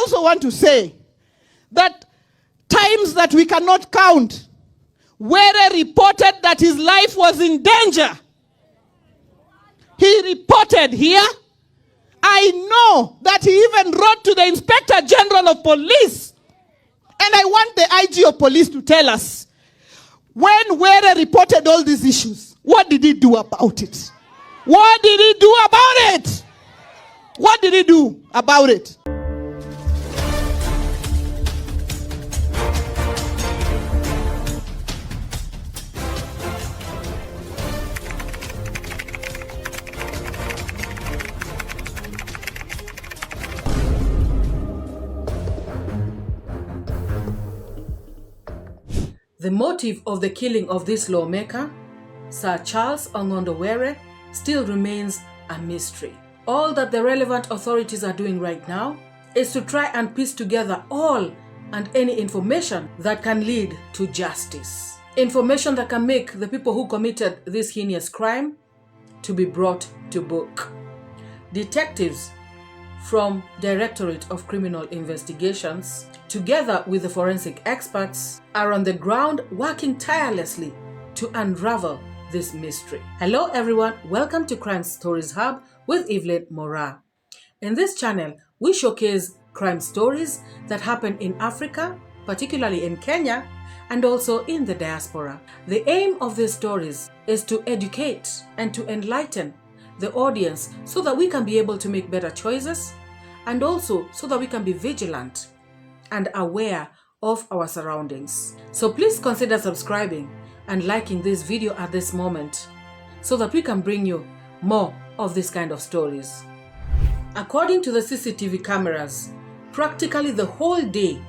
also want to say that times that we cannot count, Were reported that his life was in danger. He reported here. I know that he even wrote to the Inspector General of Police. And I want the IG of Police to tell us, when Were reported all these issues, what did he do about it? What did he do about it? What did he do about it? The motive of the killing of this lawmaker, Sir Charles Ong'ondo Were, still remains a mystery. All that the relevant authorities are doing right now is to try and piece together all and any information that can lead to justice. Information that can make the people who committed this heinous crime to be brought to book. Detectives from Directorate of Criminal Investigations, together with the forensic experts, are on the ground working tirelessly to unravel this mystery. Hello everyone, welcome to Crime Stories Hub with Evelyn Mora. In this channel, we showcase crime stories that happen in Africa, particularly in Kenya, and also in the diaspora. The aim of these stories is to educate and to enlighten the audience so that we can be able to make better choices, and also so that we can be vigilant and aware of our surroundings. So please consider subscribing and liking this video at this moment so that we can bring you more of this kind of stories. According to the CCTV cameras, practically the whole day,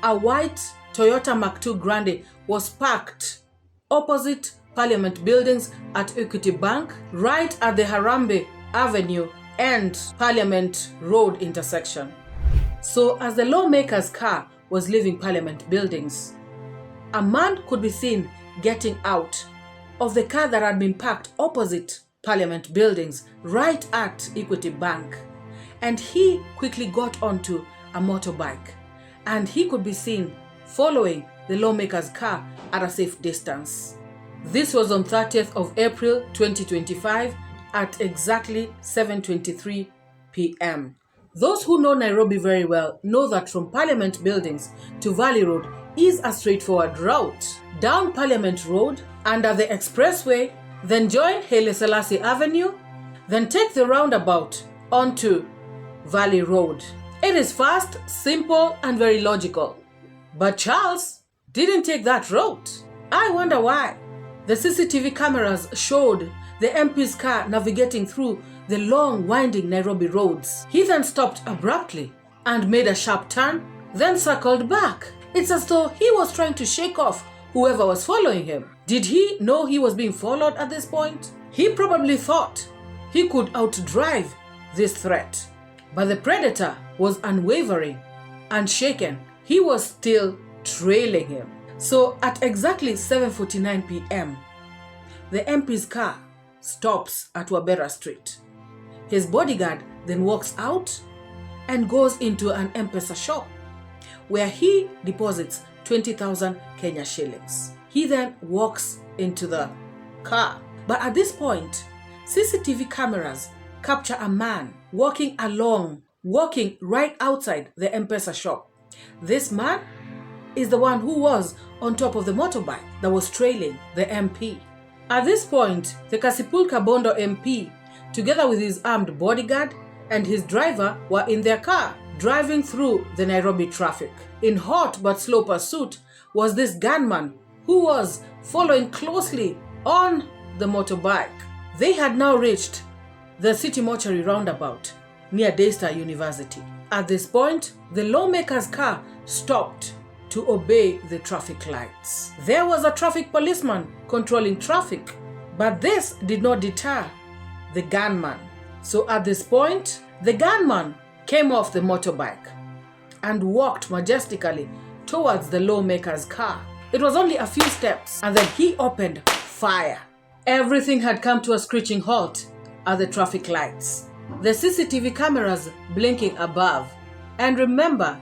a white Toyota Mark II Grande was parked opposite Parliament buildings at Equity Bank, right at the Harambee Avenue and Parliament Road intersection. So as the lawmaker's car was leaving Parliament buildings, a man could be seen getting out of the car that had been parked opposite Parliament buildings right at Equity Bank, and he quickly got onto a motorbike, and he could be seen following the lawmaker's car at a safe distance. This was on 30th of April 2025 at exactly 7:23 p.m. Those who know Nairobi very well know that from Parliament buildings to Valley Road is a straightforward route. Down Parliament Road, under the expressway, then join Haile Selassie Avenue, then take the roundabout onto Valley Road. It is fast, simple, and very logical. But Charles didn't take that route. I wonder why. The CCTV cameras showed the MP's car navigating through the long, winding Nairobi roads. He then stopped abruptly and made a sharp turn, then circled back. It's as though he was trying to shake off whoever was following him. Did he know he was being followed at this point? He probably thought he could outdrive this threat. But the predator was unwavering, unshaken. He was still trailing him. So at exactly 7:49 p.m., the MP's car stops at Wabera Street. His bodyguard then walks out and goes into an M-Pesa shop where he deposits 20,000 Kenya shillings. He then walks into the car. But at this point, CCTV cameras capture a man walking right outside the M-Pesa shop. This man is the one who was on top of the motorbike that was trailing the MP. At this point, the Kasipul Bondo MP, together with his armed bodyguard and his driver, were in their car, driving through the Nairobi traffic. In hot but slow pursuit was this gunman who was following closely on the motorbike. They had now reached the City Mortuary roundabout near Daystar University. At this point, the lawmaker's car stopped to obey the traffic lights. There was a traffic policeman controlling traffic, but this did not deter the gunman. So at this point, the gunman came off the motorbike and walked majestically towards the lawmaker's car. It was only a few steps, and then he opened fire. Everything had come to a screeching halt at the traffic lights. The CCTV cameras blinking above And remember,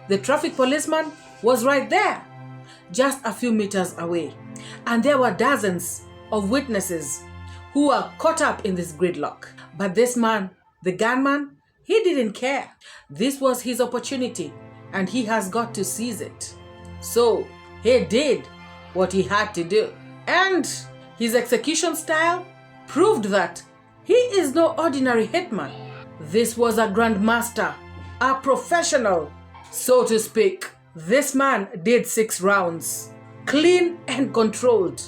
the traffic policeman was right there, just a few meters away. And there were dozens of witnesses who were caught up in this gridlock. But this man, the gunman, he didn't care. This was his opportunity, and he has got to seize it. So he did what he had to do. And his execution style proved that he is no ordinary hitman. This was a grandmaster, a professional, so to speak. This man did 6 rounds, clean and controlled.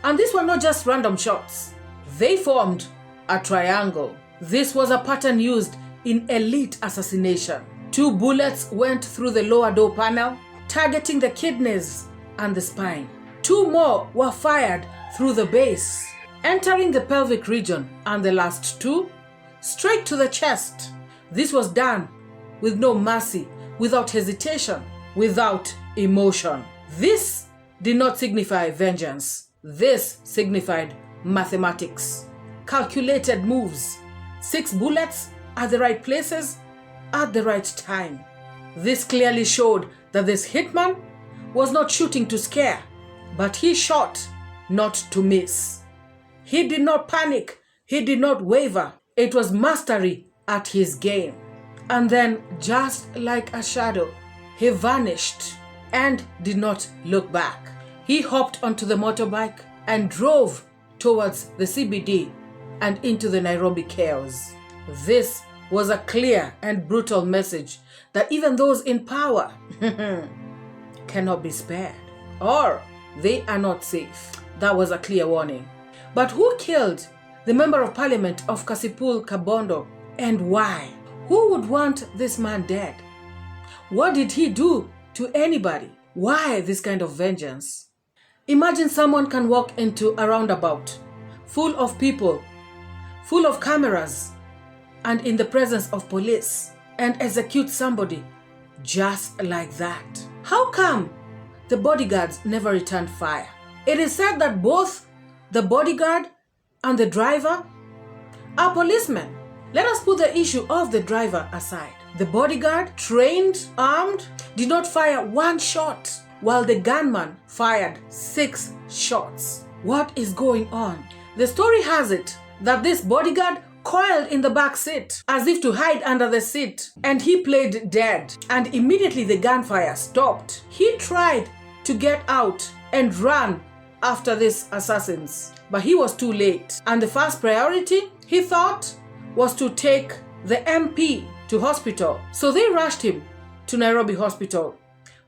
And these were not just random shots. They formed a triangle. This was a pattern used in elite assassination. 2 bullets went through the lower door panel, targeting the kidneys and the spine. 2 more were fired through the base, entering the pelvic region, and the last 2 straight to the chest. This was done with no mercy, without hesitation, without emotion. This did not signify vengeance. This signified mathematics, calculated moves, 6 bullets at the right places at the right time. This clearly showed that this hitman was not shooting to scare, but he shot not to miss. He did not panic. He did not waver. It was mastery at his game. And then, just like a shadow, he vanished and did not look back. He hopped onto the motorbike and drove towards the CBD and into the Nairobi chaos. This was a clear and brutal message that even those in power cannot be spared, or they are not safe. That was a clear warning. But who killed the member of parliament of Kasipul Kabondo, and why? Who would want this man dead? What did he do to anybody? Why this kind of vengeance? Imagine someone can walk into a roundabout full of people, full of cameras, and in the presence of police, and execute somebody just like that. How come the bodyguards never returned fire? It is said that both the bodyguard and the driver are policemen. Let us put the issue of the driver aside. The bodyguard, trained, armed, did not fire 1 shot, while the gunman fired 6 shots. What is going on? The story has it that this bodyguard coiled in the back seat as if to hide under the seat, and he played dead, and immediately the gunfire stopped. He tried to get out and run after these assassins, but he was too late, and the first priority, he thought, was to take the MP to hospital. So they rushed him to Nairobi Hospital,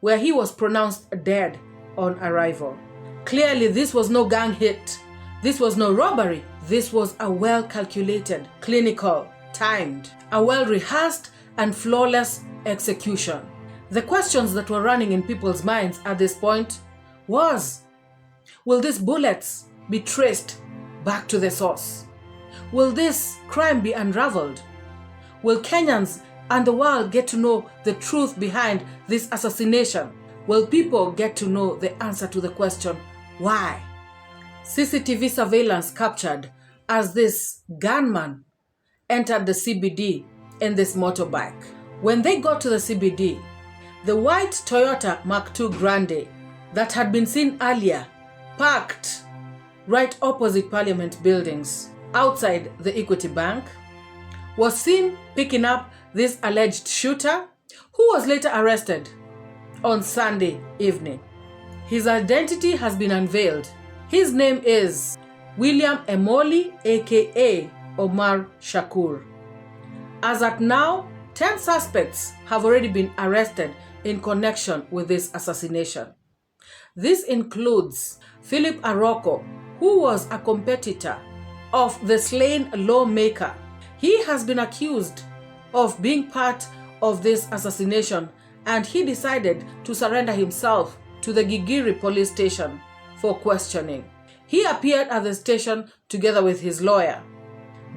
where he was pronounced dead on arrival. Clearly, this was no gang hit. This was no robbery. This was a well-calculated, clinical, timed, a well-rehearsed and flawless execution. The questions that were running in people's minds at this point was, will these bullets be traced back to the source? Will this crime be unraveled? Will Kenyans and the world get to know the truth behind this assassination? Will people get to know the answer to the question, why? CCTV surveillance captured as this gunman entered the CBD in this motorbike. When they got to the CBD, the white Toyota Mark II Grande that had been seen earlier parked right opposite Parliament buildings outside the Equity Bank was seen picking up this alleged shooter, who was later arrested on Sunday evening. His identity has been unveiled. His name is William Emoli, aka Omar Shakur. As at now, 10 suspects have already been arrested in connection with this assassination. This includes Philip Aroko, who was a competitor of the slain Lawmaker. He has been accused of being part of this assassination, and he decided to surrender himself to the Gigiri police station for questioning. He appeared at the station together with his lawyer,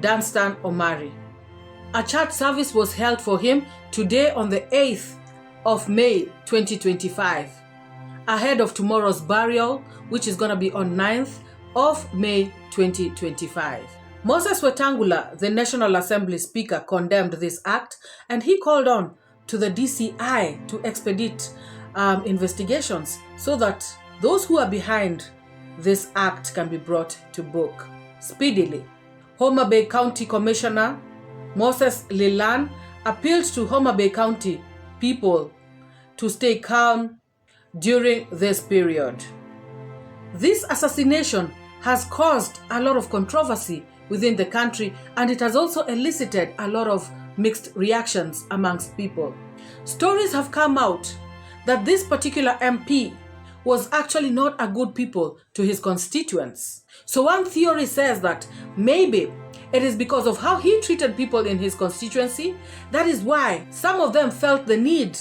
Danstan Omari. A church service was held for him today on the 8th of May 2025, ahead of tomorrow's burial, which is going to be on 9th of May 2025. Moses Wetangula, the National Assembly Speaker, condemned this act, and he called on to the DCI to expedite investigations so that those who are behind this act can be brought to book speedily. Homa Bay County Commissioner Moses Leland appealed to Homa Bay County people to stay calm during this period. This assassination has caused a lot of controversy within the country, and it has also elicited a lot of mixed reactions amongst people. Stories have come out that this particular MP was actually not a good people to his constituents. So one theory says that maybe it is because of how he treated people in his constituency. That is why some of them felt the need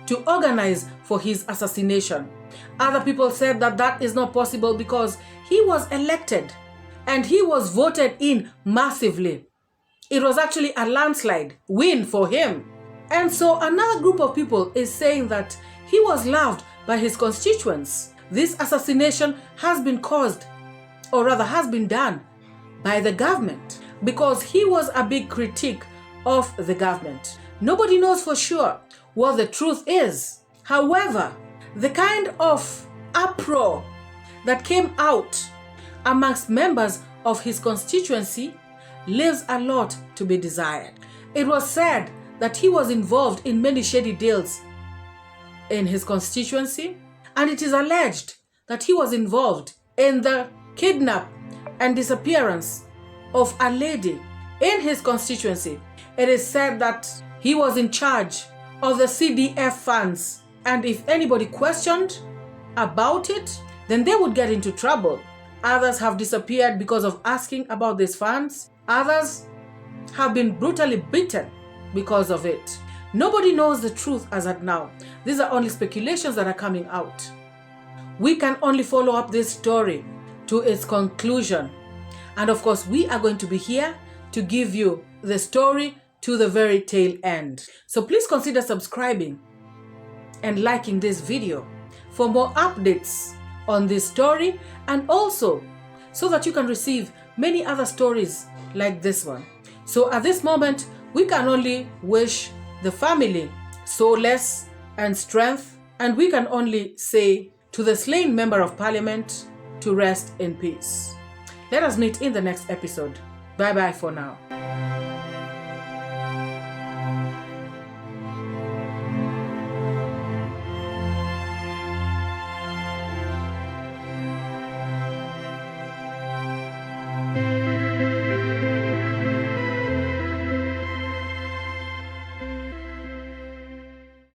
to organize for his assassination. Other people said that that is not possible because he was elected and he was voted in massively. It was actually a landslide win for him. And so another group of people is saying that he was loved by his constituents. This assassination has been caused, or rather has been done, by the government because he was a big critic of the government. Nobody knows for sure what the truth is. However, the kind of uproar that came out amongst members of his constituency leaves a lot to be desired. It was said that he was involved in many shady deals in his constituency, and it is alleged that he was involved in the kidnap and disappearance of a lady in his constituency. It is said that he was in charge of the CDF funds, and if anybody questioned about it, then they would get into trouble. Others have disappeared because of asking about these funds. Others have been brutally beaten because of it. Nobody knows the truth as at now. These are only speculations that are coming out. We can only follow up this story to its conclusion. And of course, we are going to be here to give you the story to the very tail end. So please consider subscribing and liking this video for more updates on this story, and also so that you can receive many other stories like this one. So at this moment, we can only wish the family solace and strength, and we can only say to the slain member of parliament to rest in peace. Let us meet in the next episode. Bye bye for now.